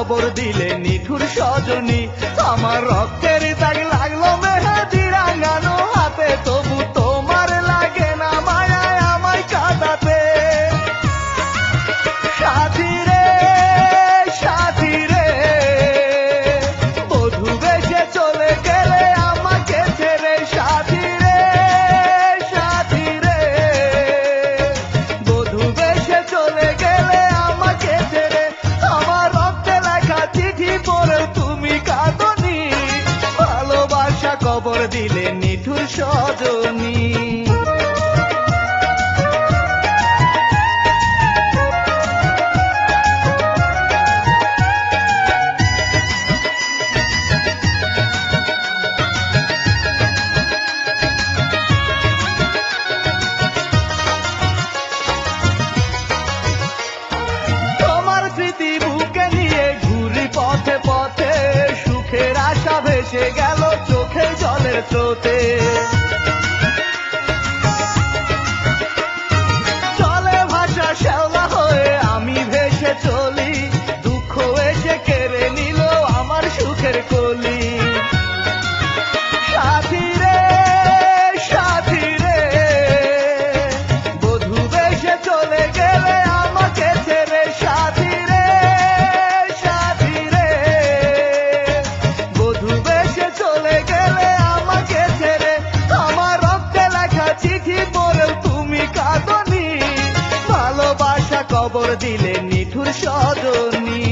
কবর দিলে নিঠুর সজনী। আমার রক্তের দাগ লাগলো মেহেদি রাঙানো হাতে, তবু তোমার লাগে না মায়ায় আমায় কাঁদাতে। সাথী রে সাথী রে, বধূ বেশে চলে গেলে আমাকে ছেড়ে। সাথী রে সাথী রে, বধূ বেশে চলে গেলে আমাকে ছেড়ে। আমার রক্তে লেখা চিঠি পড়ে তুমি কাঁদনি, ভালোবাসা কবর দিলে নিঠুর সজনী। তোমার স্মৃতি বুকে নিয়ে ঘুরি পথে পথে, সুখের আশা ভেসে গেল চোখে জলের স্রোতে। জলে ভাষা শ্যাওলা হয়ে আমি ভেসে চলি, দুঃখ এসে কেড়ে নিল আমার সুখের কলি। সাথী রে সাথী রে, বধূ বেশে চলে গেলে আমাকে ছেড়ে। সাথী রে সাথী রে, বধূ বেশে চলে গেলে আমাকে ছেড়ে। আমার রক্তে লেখা চিঠি পড়েও তুমি কাঁদনি, ভালোবাসা কবর দিলে নিঠুর সজনী।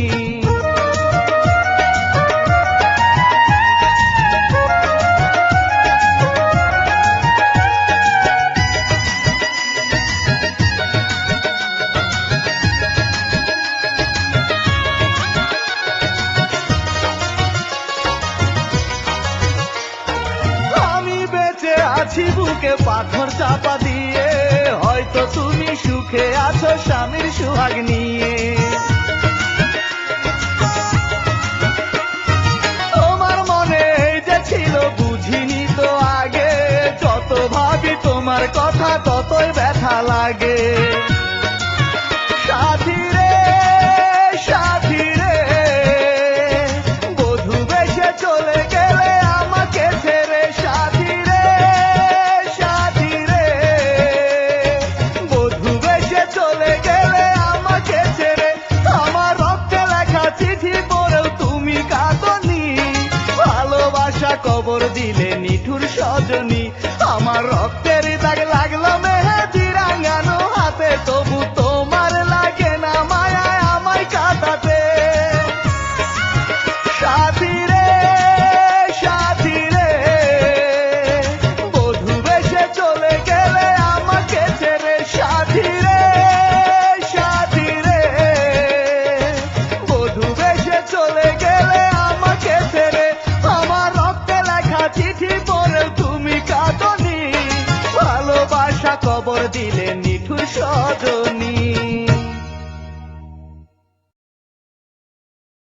আমি বেঁচে আছি বুকে পাথর চাপা দিয়ে, হয়তো তুমি সুখে আছো স্বামীর সুহাগ নিয়ে।